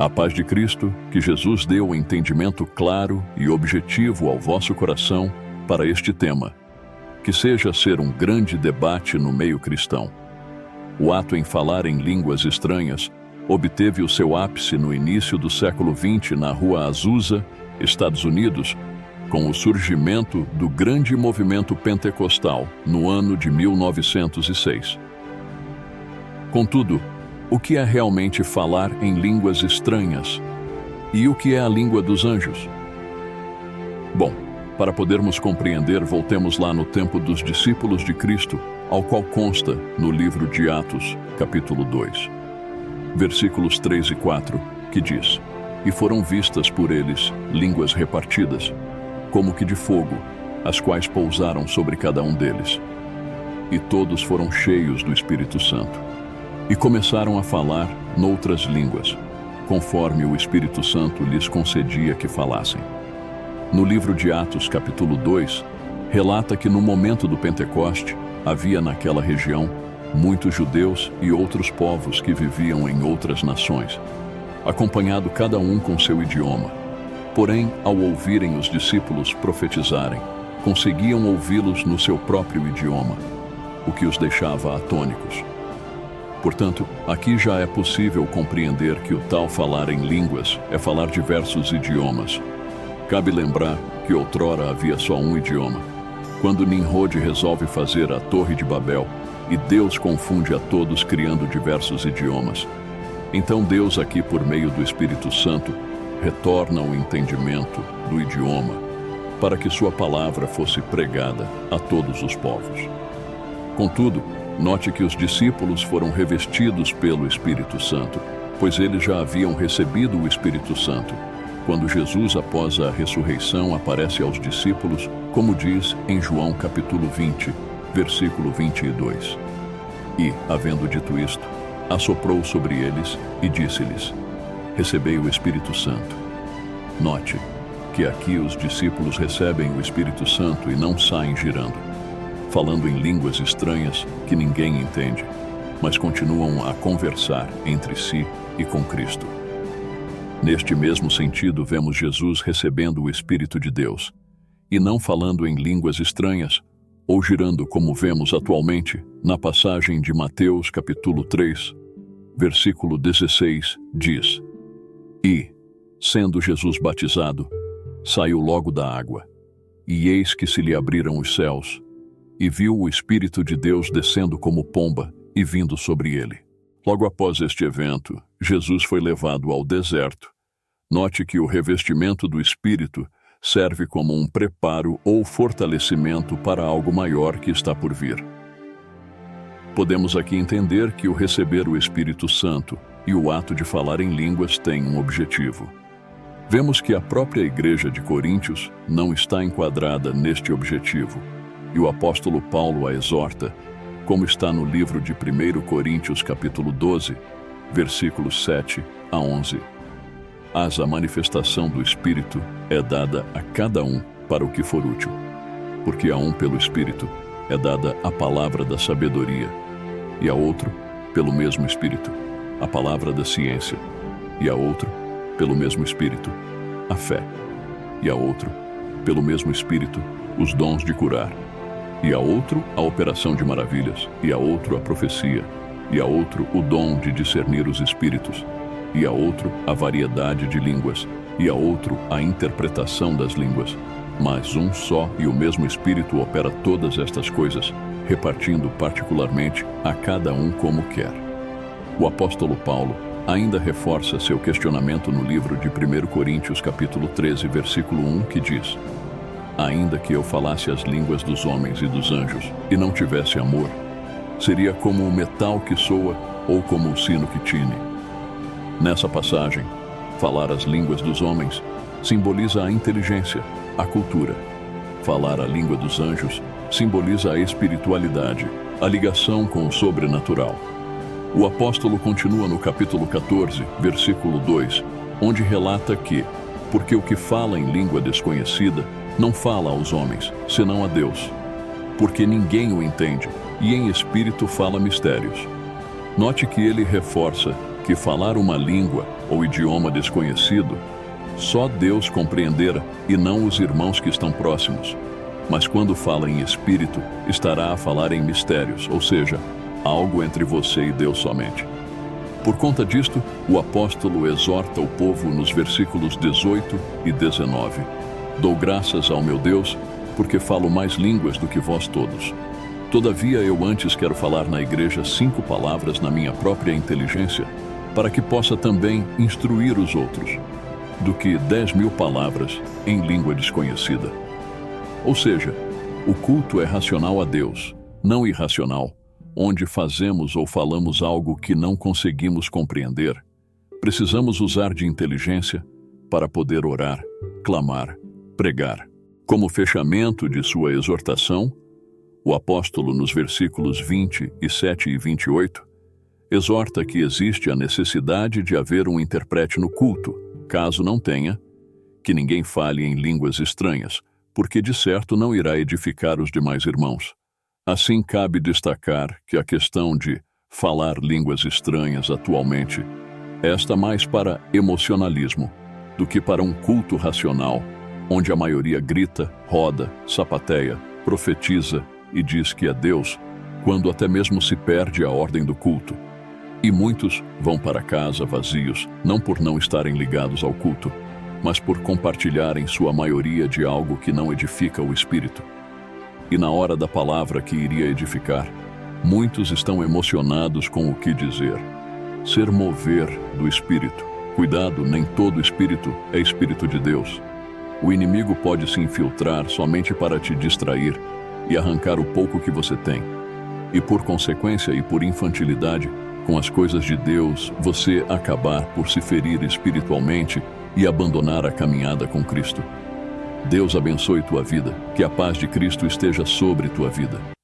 A paz de Cristo, que Jesus dê o entendimento claro e objetivo ao vosso coração para este tema, que seja ser um grande debate no meio cristão. O ato em falar em línguas estranhas obteve o seu ápice no início do século XX na Rua Azusa, Estados Unidos, com o surgimento do grande movimento pentecostal no ano de 1906. Contudo, o que é realmente falar em línguas estranhas? E o que é a língua dos anjos? Bom, para podermos compreender, voltemos lá no tempo dos discípulos de Cristo, ao qual consta no livro de Atos, capítulo 2, versículos 3 e 4, que diz: E foram vistas por eles línguas repartidas, como que de fogo, as quais pousaram sobre cada um deles. E todos foram cheios do Espírito Santo. E começaram a falar noutras línguas, conforme o Espírito Santo lhes concedia que falassem. No livro de Atos, capítulo 2, relata que no momento do Pentecoste, havia naquela região muitos judeus e outros povos que viviam em outras nações, acompanhado cada um com seu idioma. Porém, ao ouvirem os discípulos profetizarem, conseguiam ouvi-los no seu próprio idioma, o que os deixava atônicos. Portanto, aqui já é possível compreender que o tal falar em línguas é falar diversos idiomas. Cabe lembrar que outrora havia só um idioma. Quando Nimrod resolve fazer a Torre de Babel, e Deus confunde a todos criando diversos idiomas. Então Deus aqui, por meio do Espírito Santo, retorna o entendimento do idioma, para que sua palavra fosse pregada a todos os povos. Contudo, note que os discípulos foram revestidos pelo Espírito Santo, pois eles já haviam recebido o Espírito Santo, quando Jesus, após a ressurreição, aparece aos discípulos, como diz em João capítulo 20, versículo 22. E, havendo dito isto, assoprou sobre eles e disse-lhes: Recebei o Espírito Santo. Note que aqui os discípulos recebem o Espírito Santo e não saem girando, falando em línguas estranhas que ninguém entende, mas continuam a conversar entre si e com Cristo. Neste mesmo sentido, vemos Jesus recebendo o Espírito de Deus, e não falando em línguas estranhas, ou girando como vemos atualmente na passagem de Mateus capítulo 3, versículo 16, diz: E, sendo Jesus batizado, saiu logo da água, e eis que se lhe abriram os céus, e viu o Espírito de Deus descendo como pomba e vindo sobre ele. Logo após este evento, Jesus foi levado ao deserto. Note que o revestimento do Espírito serve como um preparo ou fortalecimento para algo maior que está por vir. Podemos aqui entender que o receber o Espírito Santo e o ato de falar em línguas têm um objetivo. Vemos que a própria igreja de Coríntios não está enquadrada neste objetivo, e o apóstolo Paulo a exorta, como está no livro de 1 Coríntios capítulo 12, versículos 7 a 11. Mas a manifestação do Espírito é dada a cada um para o que for útil, porque a um pelo Espírito é dada a palavra da sabedoria, e a outro, pelo mesmo Espírito, a palavra da ciência, e a outro, pelo mesmo Espírito, a fé, e a outro, pelo mesmo Espírito, os dons de curar, e a outro a operação de maravilhas, e a outro a profecia, e a outro o dom de discernir os espíritos, e a outro a variedade de línguas, e a outro a interpretação das línguas. Mas um só e o mesmo Espírito opera todas estas coisas, repartindo particularmente a cada um como quer. O apóstolo Paulo ainda reforça seu questionamento no livro de 1 Coríntios capítulo 13, versículo 1, que diz: Ainda que eu falasse as línguas dos homens e dos anjos, e não tivesse amor, seria como o metal que soa ou como o sino que tine. Nessa passagem, falar as línguas dos homens simboliza a inteligência, a cultura. Falar a língua dos anjos simboliza a espiritualidade, a ligação com o sobrenatural. O apóstolo continua no capítulo 14, versículo 2, onde relata que, porque o que fala em língua desconhecida não fala aos homens, senão a Deus, porque ninguém o entende, e em espírito fala mistérios. Note que ele reforça que falar uma língua ou idioma desconhecido, só Deus compreendera e não os irmãos que estão próximos. Mas quando fala em espírito, estará a falar em mistérios, ou seja, algo entre você e Deus somente. Por conta disto, o apóstolo exorta o povo nos versículos 18 e 19. Dou graças ao meu Deus, porque falo mais línguas do que vós todos. Todavia eu antes quero falar na igreja 5 palavras na minha própria inteligência, para que possa também instruir os outros, do que 10.000 palavras em língua desconhecida. Ou seja, o culto é racional a Deus, não irracional, onde fazemos ou falamos algo que não conseguimos compreender. Precisamos usar de inteligência para poder orar, clamar, pregar. Como fechamento de sua exortação, o apóstolo, nos versículos 27 e 28, exorta que existe a necessidade de haver um intérprete no culto, caso não tenha, que ninguém fale em línguas estranhas, porque de certo não irá edificar os demais irmãos. Assim, cabe destacar que a questão de falar línguas estranhas atualmente está mais para emocionalismo do que para um culto racional, onde a maioria grita, roda, sapateia, profetiza e diz que é Deus, quando até mesmo se perde a ordem do culto. E muitos vão para casa vazios, não por não estarem ligados ao culto, mas por compartilharem sua maioria de algo que não edifica o espírito. E na hora da palavra que iria edificar, muitos estão emocionados com o que dizer. Ser mover do espírito. Cuidado, nem todo espírito é espírito de Deus. O inimigo pode se infiltrar somente para te distrair e arrancar o pouco que você tem. E por consequência e por infantilidade, com as coisas de Deus, você acabar por se ferir espiritualmente e abandonar a caminhada com Cristo. Deus abençoe tua vida, que a paz de Cristo esteja sobre tua vida.